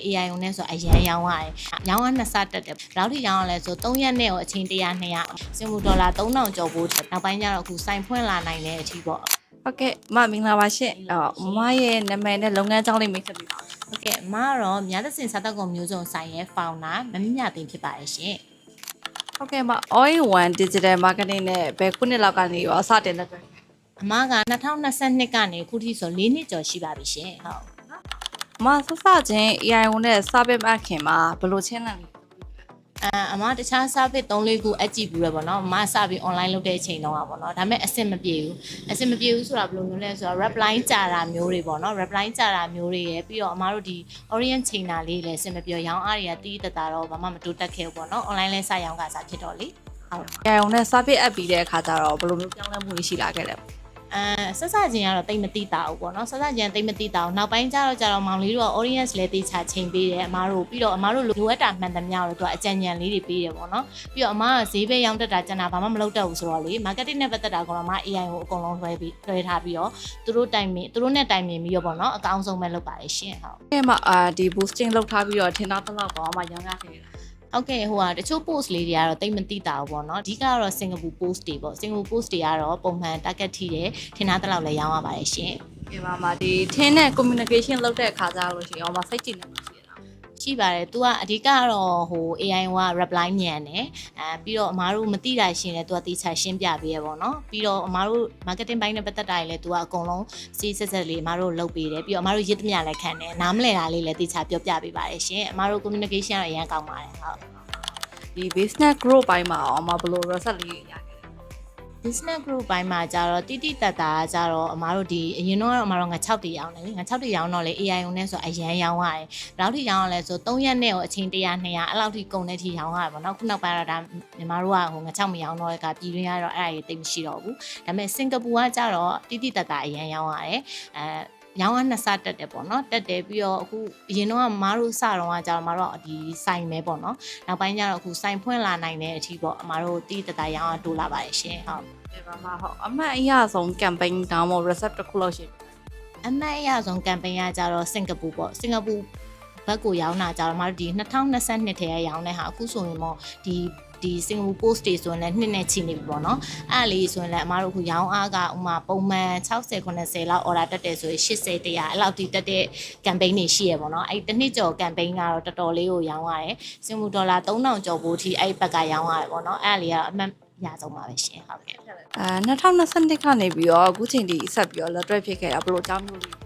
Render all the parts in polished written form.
AI ကိုနဲ့ဆိုအရန်ရောင်းရတယ်။ရောင်းရနှစ်ဆတက်တယ်။ဘယ်လောက်ထိရောင်းရလဲဆို3ရက်နဲ့ကိုအချိန်100 200စင်ကာပူဒေါ်လာ3000ကျော်ဖို့နောက်ပိုင်းကျတော့အခုစိုင်ဖွင့်လာနိုင်တဲ့အထိပေါ့။ ဟုတ်ကဲ့မင်္ဂလာပါရှင်မရဲ့နာမည်နဲ့လုပ်ငန်းကြောင်းလေးမိတ်ဆက်ပေးပါဦး ဟုတ်ကဲ့အမကတော့မြတ်သစင်စားတောက်ကုန်မျိုးစုံဆိုင်ရဲ့ founder မမြမြသိန်းဖြစ်ပါတယ်ရှင် ဟုတ်ကဲ့မ all in one digital marketing နဲ့ဘယ်ခုနှစ်လောက်ကနေရောစတင်လက်တွဲ အမက2022ကနေအခုထိဆို4နှစ်ကျော်ရှိပါပြီရှင်ဟုတ် မဆဆချင်း AI ကိုနဲ့စပစ်မခင်မှာဘယ်လိုချင်းလဲအမတခြား service 3-4ခုအကြည့်ပြီးရပေါ့နော်အမစပြီး online လုပ်တဲ့အချိန်တော့ပါနော်ဒါပေမဲ့အဆင်မပြေဘူးဆိုတာဘယ်လိုမျိုးလဲဆိုတော့ reply ကြာတာမျိုးတွေပေါ့နော် reply ကြာတာမျိုးတွေရယ်ပြီးတော့အမတို့ဒီ orient ချိန်တာလေးလည်းအဆင်မပြေရောင်းအားတွေကတီးတတာတော့ဘာမှမတိုးတက်ခဲ့ဘူးပေါ့နော် online လဲစရောင်းကစားဖြစ်တော့လေဟုတ် AI ကိုနဲ့စပစ်အပ်ပြီးတဲ့အခါကျတော့ဘယ်လိုမျိုးပြောင်းလဲမှုရှိလာခဲ့လဲဆက်စချင်းကတော့တိတ်မတိတာဘူးပေါ့နော်ဆက်စချင်းတိတ်မတိတာဘူးနောက်ပိုင်းကျတော့မောင်လေးတို့က audience လည်းတေချာချိန်ပေးတယ်အမားတို့ပြီးတော့အမားတို့လိုအပ်တာမှန်သမျှတော့သူကအကြံဉာဏ်လေးတွေပေးတယ်ပေါ့နော်ပြီးတော့အမားကဈေးပဲရောင်းတတ်တာကျန်တာဘာမှမလုပ်တတ်ဘူးဆိုတော့လေ marketing နဲ့ပတ်သက်တာကတော့အမား AI ကိုအကုန်လုံးလွှဲထားပြီးတော့သူတို့နဲ့တိုင်ပင်ပြီးတော့ပေါ့နော်အကောင်းဆုံးပဲလုပ်ပါလေရှင်ဟုတ်ကဲ့မဒီ boosting လုပ်ထားပြီးတော့ထင်တော့တော့ကောမှရောင်းရခဲ့တယ်ဟုတ်ကဲ့ဟိုတချို့ post လေးတွေကတော့တိတ်မသိတာဘူးပေါ့နော်အဓိကတော့ Singapore post တွေပေါ့ Singapore post တွေကတော့ပုံမှန် target ထိတယ်ထင်သားတလောက်လည်းရောင်းရပါတယ်ရှင်ကဲပါမဒီထင်းနဲ့ communication လုပ်တဲ့အခါကျလို့ရှိရင်ဟောမစိတ်ကြည်နေမှာရှိပါတယ်။ तू ကအဓိကတော့ဟို AI က reply ညံတယ်။ပြီးတော့အမားတို့မသိတာရှင်းလဲ तू ကတေချာရှင်းပြပေးရပေါ့နော်။ပြီးတော့အမားတို့ marketing ဘိုင်းနဲ့ပတ်သက်တာတွေလည်း तू ကအကုန်လုံးစီးဆက်လေးအမားတို့လုပ်ပေးတယ်။ပြီးတော့အမားတို့ရစ်သမျှလည်းခံတယ်။နားမလည်တာလေးလည်းတေချာပြောပြပေးပါတယ်ရှင်။အမားတို့ communication ကတော့အရင်ကောင်းပါတယ်ဟုတ်။ဒီ business group ဘိုင်းမှာအမဘယ်လို result လေးရbusiness group ဘိုင်းမှာကျတော့တိတိတတ်တာကျတော့အမားတို့ဒီအရင်တော့အမားတို့ငါ6တီရောင်းတယ်လေငါ6တီရောင်းတော့လေ AI ုံနဲ့ဆိုအရန်ရောင်းရတယ်ဘယ်လောက်ထိရောင်းရလဲဆို3ရက်နဲ့ကိုအချိန်100 200အဲ့လောက်ထိကုန်တဲ့ထိရောင်းရတယ်ပေါ့နော်ခုနောက်ပိုင်းတော့ဒါညီမတို့ကဟိုငါ6မရောင်းတော့ကပြည်တွင်းကတော့အဲ့ဒါကြီးတိတ်မရှိတော့ဘူးဒါပေမဲ့စင်ကာပူကကျတော့တိတိတတ်တာအရန်ရောင်းရတယ်ရောင်းရနှစ်ဆတက်တယ်ပေါ့နော်တက်တယ်ပြီးတော့အခုအရင်တော့မတို့စတော့ကကြာမတို့ဒီဆိုင်ပဲပေါ့နော်နောက်ပိုင်းကျတော့အခုဆိုင်ဖွင့်လာနိုင်တဲ့အထိပေါ့အမတို့တီးတတရောင်းရတိုးလာပါတယ်ရှင်ဟုတ်ကဲ့ပါမဟုတ်အမှန်အရဆုံး campaign တောင်းမို့ recipe တစ်ခုလောက်ရှိအမှန်အရဆုံး campaign ကကြတော့စင်ကာပူပေါ့စင်ကာပူဘက်ကိုရောင်းတာကြတော့မတို့ဒီ2022ထဲရောင်းတဲ့ဟာအခုဆိုရင်ပေါ့ဒီစင်ကာပူ post တွေဆိုရင်လည်းနှစ်နဲ့ချီနေပြီပေါ့နော်အဲ့လေးဆိုရင်လည်းအမားတို့ခုရောင်းအားကဥမာပုံမှန်60 90လောက် order တက်တယ်ဆိုရင်80 100အဲ့လောက်ထိတက်တဲ့ campaign တွေရှိရပေါ့နော်အဲ့တစ်နှစ်ကျော် campaign ကတော့တော်တော်လေးကိုရောင်းရတယ်စင်ကာပူဒေါ်လာ3000ကျော်ဖို့ထိအဲ့ဘက်ကရောင်းရတယ်ပေါ့နော်အဲ့လေးကတော့အမှန်ရဆုံးပါပဲရှင်ဟုတ်ကဲ့2022ကနေပြီးတော့အခုချိန်ထိဆက်ပြီးတော့လက်တွဲဖြစ်ခဲ့တာဘယ်လိုအကြောင်းမျိုးလေ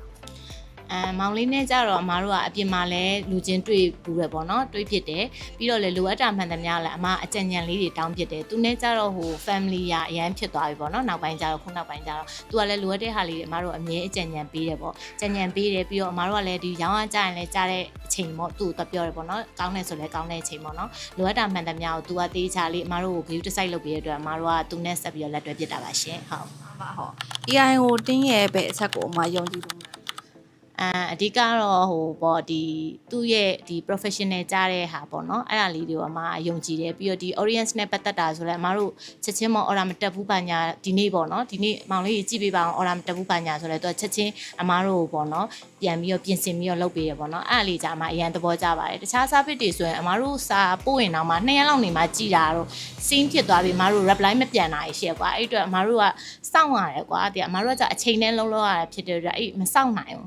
းမောင်လေးနဲ့ကြတော့အမားတို့ကအပြင်မှာလဲလူချင်းတွေ့ပူရပေါ့နော်တွေ့ဖြစ်တယ်ပြီးတော့လေလိုအပ်တာမှန်သမျှလဲအမအကြံဉာဏ်လေးတွေတောင်းဖြစ်တယ်သူနဲ့ကြတော့ဟို family ရအရန်ဖြစ်သွားပြီပေါ့နော်နောက်ပိုင်းကြတော့ခုနောက်ပိုင်းကြတော့သူကလည်းလိုအပ်တဲ့ဟာလေးတွေအမတို့အမြဲအကြံဉာဏ်ပေးတယ်ပေါ့ကြံဉာဏ်ပေးတယ်ပြီးတော့အမတို့ကလည်းဒီရောင်းအားကြရင်လဲကြားတဲ့အချိန်ပေါ့သူ့ကိုပြောတယ်ပေါ့နော်ကောင်းတယ်ဆိုလဲကောင်းတဲ့အချိန်ပေါ့နော်လိုအပ်တာမှန်သမျှကိုသူကတေးချလေးအမတို့ကို view decide လုပ်ပေးတဲ့အတွက်အမတို့ကသူနဲ့ဆက်ပြီးတော့လက်တွဲဖြစ်တာပါရှင်ဟုတ်ဟုတ် AI ကိုတင်းရဲ့ပဲအချက်ကိုအမယုံကြည်လို့အဓိကတော့ဟိုပေါ့ဒီသူ့ရဲ့ဒီ professional ကြားတဲ့ဟာပေါ့နော်အဲ့ဒါလေးတွေကိုအမယုံကြည်တယ်ပြီးတော့ဒီ audience နဲ့ပတ်သက်တာဆိုလဲအမတို့ချက်ချင်းမ order မတက်ဘူးပါညာဒီနေ့ပေါ့နော်ဒီနေ့မောင်လေးကြီးကြည့်ပေးပါအောင် order မတက်ဘူးပါညာဆိုလဲသူကချက်ချင်းအမတို့ပေါ့နော်ပြန်ပြီးတော့ပြင်ဆင်ပြီးတော့လုပ်ပေးရပေါ့နော်အဲ့ဒါလေးကြာအမအရင်သဘောကျပါတယ်တခြား service တွေဆိုရင်အမတို့စာပို့ရင်တော့မှ2ရက်လောက်နေမှကြည်တာတော့ scene ဖြစ်သွားပြီးအမတို့ reply မပြန်တာရှိရကွာအဲ့အတွက်အမတို့ကစောင့်ရတယ်ကွာတဲ့အမတို့ကကြာအချိန်နဲ့လုံးလုံးရတာဖြစ်တဲ့အတွက်အဲ့မစောင့်နိုင်ဘူ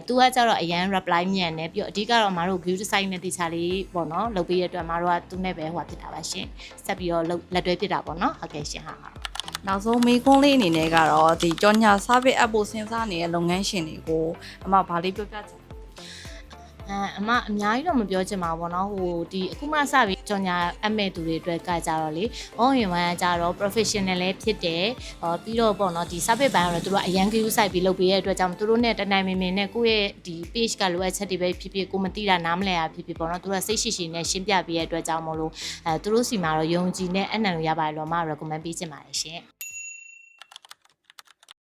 းသူကကျတော့အရန် reply မြန်တယ်ပြီးတော့အဓိကတော့မတို့ view design နဲ့တေချာလေးပေါ့နော်လုပ်ပေးရတဲ့အတွက်မတို့ကသူနဲ့ပဲဟိုဖြစ်တာပါရှင်ဆက်ပြီးတော့လက်တွဲဖြစ်တာပေါ့နော်ဟုတ်ကဲ့ရှင်ဟာနောက်ဆုံးမေးခွန်းလေးအနေနဲ့ကတော့ဒီကြော်ညာ service app ကိုစဉ်းစားနေတဲ့လုပ်ငန်းရှင်တွေကိုအမဘာလေးပြောပြချင်အမအများကြီးတော့မပြောချင်ပါဘူးပေါ့နော်ဟိုဒီအခုမှစပြီးကြော်ညာအမဲ့သူတွေအတွက်ကကြတော့လေ all-in-one ကကြတော့ professional လည်းဖြစ်တယ်ပြီးတော့ပေါ့နော်ဒီ service ဘိုင်းကတော့သူတို့အရန် view site ပြီးလုပ်ပေးရတဲ့အတွက်ကြောင့်သူတို့နဲ့တနိုင်မင်နဲ့ကိုယ့်ရဲ့ဒီ page ကလိုအပ်ချက်တွေပဲဖြစ်ဖြစ်ကိုမသိတာနားမလည်တာဖြစ်ဖြစ်ပေါ့နော်သူတို့စိတ်ရှိရှိနဲ့ရှင်းပြပေးရတဲ့အတွက်ကြောင့်မို့လို့သူတို့စီမှာတော့ယုံကြည်နဲ့အနံ့လို့ရပါတယ်လို့မ recommend ပေးချင်ပါတယ်ရှင်